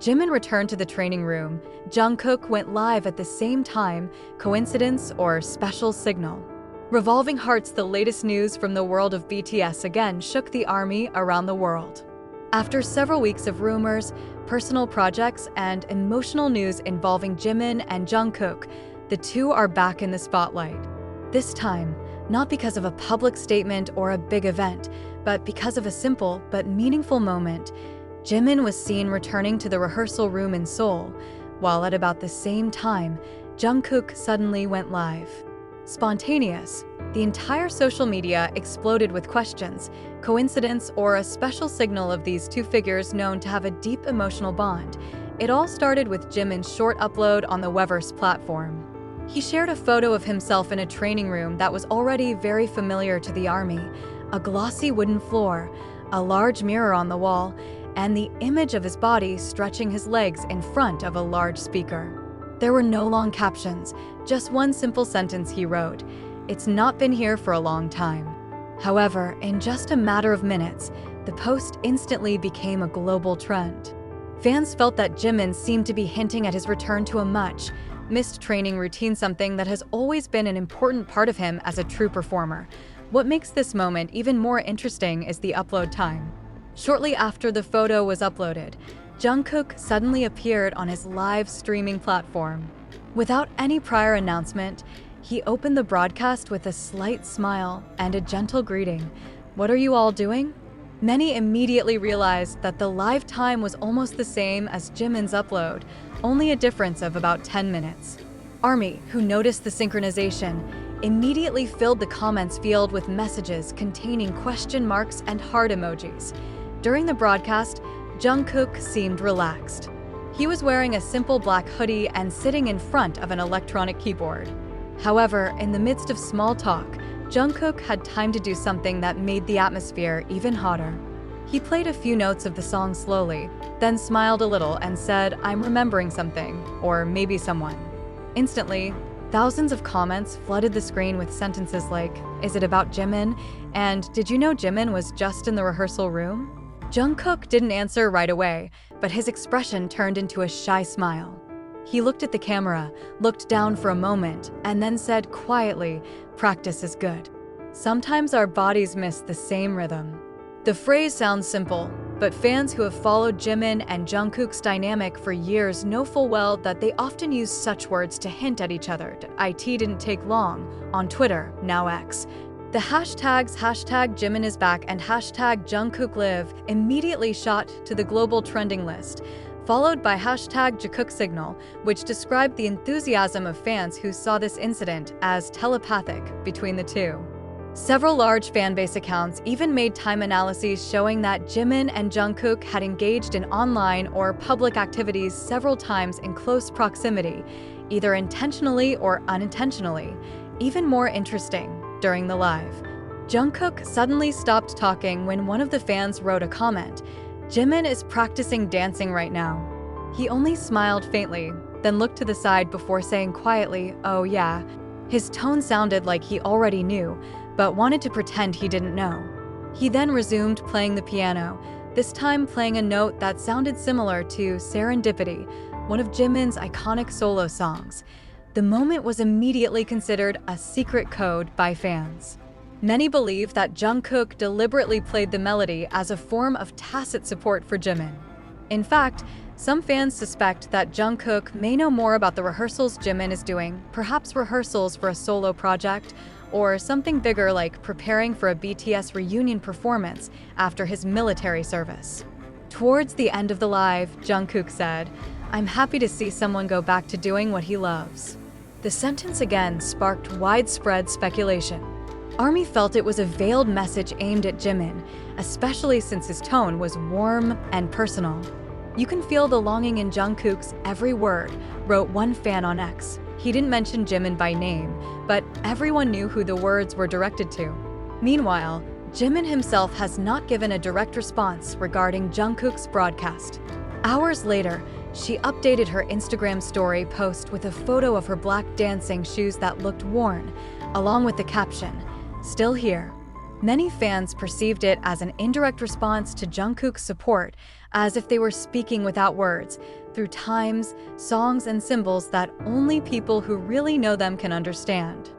Jimin returned to the training room. Jungkook went live at the same time. Coincidence or special signal? Revolving Hearts, the latest news from the world of BTS again shook the army around the world. After several weeks of rumors, personal projects, and emotional news involving Jimin and Jungkook, the two are back in the spotlight. This time, not because of a public statement or a big event, but because of a simple but meaningful moment. Jimin was seen returning to the rehearsal room in Seoul, while at about the same time, Jungkook suddenly went live. Spontaneous, the entire social media exploded with questions, coincidence or a special signal of these two figures known to have a deep emotional bond. It all started with Jimin's short upload on the Weverse platform. He shared a photo of himself in a training room that was already very familiar to the army: a glossy wooden floor, a large mirror on the wall, and the image of his body stretching his legs in front of a large speaker. There were no long captions, just one simple sentence he wrote: "It's not been here for a long time." However, in just a matter of minutes, the post instantly became a global trend. Fans felt that Jimin seemed to be hinting at his return to a much-missed training routine, something that has always been an important part of him as a true performer. What makes this moment even more interesting is the upload time. Shortly after the photo was uploaded, Jungkook suddenly appeared on his live streaming platform. Without any prior announcement, he opened the broadcast with a slight smile and a gentle greeting. "What are you all doing?" Many immediately realized that the live time was almost the same as Jimin's upload, only a difference of about 10 minutes. Army, who noticed the synchronization, immediately filled the comments field with messages containing question marks and heart emojis. During the broadcast, Jungkook seemed relaxed. He was wearing a simple black hoodie and sitting in front of an electronic keyboard. However, in the midst of small talk, Jungkook had time to do something that made the atmosphere even hotter. He played a few notes of the song slowly, then smiled a little and said, "I'm remembering something, or maybe someone." Instantly, thousands of comments flooded the screen with sentences like, "Is it about Jimin?" and "Did you know Jimin was just in the rehearsal room?" Jungkook didn't answer right away, but his expression turned into a shy smile. He looked at the camera, looked down for a moment, and then said quietly, "Practice is good." Sometimes our bodies miss the same rhythm. The phrase sounds simple, but fans who have followed Jimin and Jungkook's dynamic for years know full well that they often use such words to hint at each other. It didn't take long. On Twitter, now X, the hashtags #Jimin is back and #Jungkook live immediately shot to the global trending list, followed by #Jungkook signal, which described the enthusiasm of fans who saw this incident as telepathic between the two. Several large fanbase accounts even made time analyses showing that Jimin and Jungkook had engaged in online or public activities several times in close proximity, either intentionally or unintentionally. Even more interesting, during the live, Jungkook suddenly stopped talking when one of the fans wrote a comment: "Jimin is practicing dancing right now." He only smiled faintly, then looked to the side before saying quietly, "Oh yeah." His tone sounded like he already knew, but wanted to pretend he didn't know. He then resumed playing the piano, this time playing a note that sounded similar to Serendipity, one of Jimin's iconic solo songs. The moment was immediately considered a secret code by fans. Many believe that Jungkook deliberately played the melody as a form of tacit support for Jimin. In fact, some fans suspect that Jungkook may know more about the rehearsals Jimin is doing, perhaps rehearsals for a solo project, or something bigger like preparing for a BTS reunion performance after his military service. Towards the end of the live, Jungkook said, "I'm happy to see someone go back to doing what he loves." The sentence again sparked widespread speculation. ARMY felt it was a veiled message aimed at Jimin, especially since his tone was warm and personal. "You can feel the longing in Jungkook's every word," wrote one fan on X. He didn't mention Jimin by name, but everyone knew who the words were directed to. Meanwhile, Jimin himself has not given a direct response regarding Jungkook's broadcast. Hours later, she updated her Instagram story post with a photo of her black dancing shoes that looked worn, along with the caption, "Still here." Many fans perceived it as an indirect response to Jungkook's support, as if they were speaking without words, through times, songs, and symbols that only people who really know them can understand.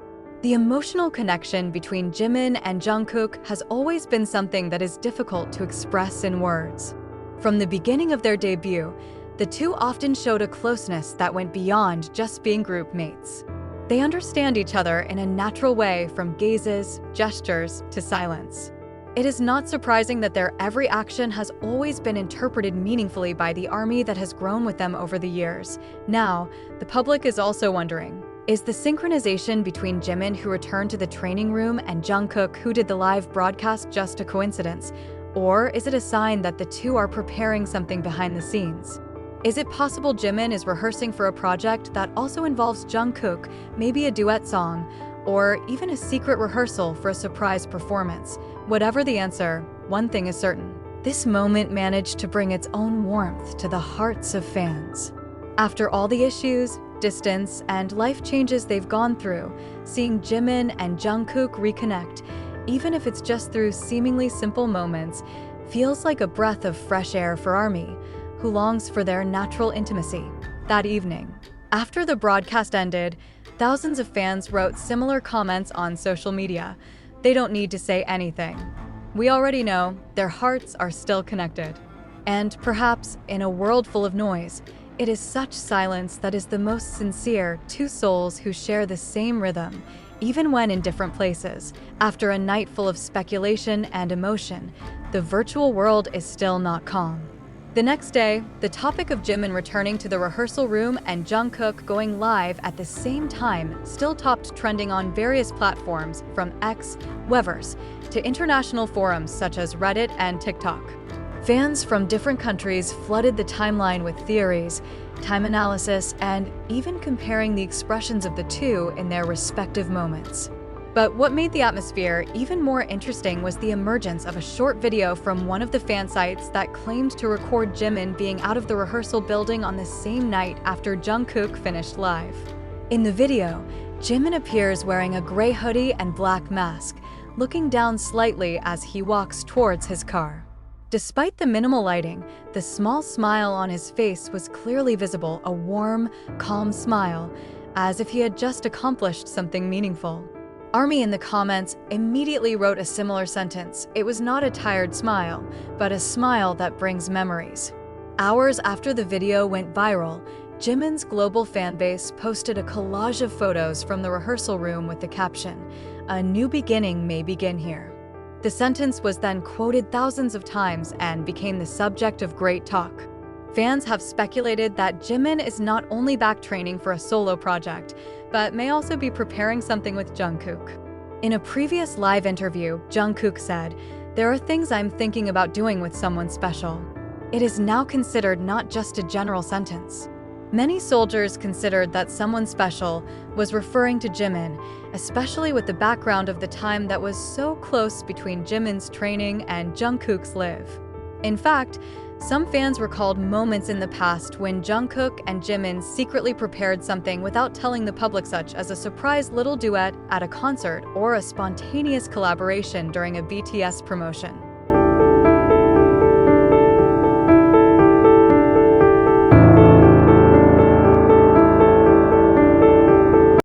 The emotional connection between Jimin and Jungkook has always been something that is difficult to express in words. From the beginning of their debut, the two often showed a closeness that went beyond just being group mates. They understand each other in a natural way, from gazes, gestures, to silence. It is not surprising that their every action has always been interpreted meaningfully by the army that has grown with them over the years. Now, the public is also wondering, is the synchronization between Jimin, who returned to the training room, and Jungkook, who did the live broadcast, just a coincidence? Or is it a sign that the two are preparing something behind the scenes? Is it possible Jimin is rehearsing for a project that also involves Jungkook, maybe a duet song, or even a secret rehearsal for a surprise performance? Whatever the answer, one thing is certain: this moment managed to bring its own warmth to the hearts of fans. After all the issues, distance, and life changes they've gone through, seeing Jimin and Jungkook reconnect, even if it's just through seemingly simple moments, feels like a breath of fresh air for ARMY, who longs for their natural intimacy. That evening, after the broadcast ended, thousands of fans wrote similar comments on social media. They don't need to say anything. We already know their hearts are still connected. And perhaps, in a world full of noise, it is such silence that is the most sincere, two souls who share the same rhythm, even when in different places. After a night full of speculation and emotion, the virtual world is still not calm. The next day, the topic of Jimin returning to the rehearsal room and Jungkook going live at the same time still topped trending on various platforms, from X, Weverse, to international forums such as Reddit and TikTok. Fans from different countries flooded the timeline with theories, time analysis, and even comparing the expressions of the two in their respective moments. But what made the atmosphere even more interesting was the emergence of a short video from one of the fan sites that claimed to record Jimin being out of the rehearsal building on the same night after Jungkook finished live. In the video, Jimin appears wearing a gray hoodie and black mask, looking down slightly as he walks towards his car. Despite the minimal lighting, the small smile on his face was clearly visible, a warm, calm smile, as if he had just accomplished something meaningful. ARMY in the comments immediately wrote a similar sentence. It was not a tired smile, but a smile that brings memories. Hours after the video went viral, Jimin's global fanbase posted a collage of photos from the rehearsal room with the caption, "A new beginning may begin here." The sentence was then quoted thousands of times and became the subject of great talk. Fans have speculated that Jimin is not only back training for a solo project, but may also be preparing something with Jungkook. In a previous live interview, Jungkook said, "There are things I'm thinking about doing with someone special." It is now considered not just a general sentence. Many soldiers considered that someone special was referring to Jimin, especially with the background of the time that was so close between Jimin's training and Jungkook's live. In fact, some fans recalled moments in the past when Jungkook and Jimin secretly prepared something without telling the public, such as a surprise little duet at a concert or a spontaneous collaboration during a BTS promotion.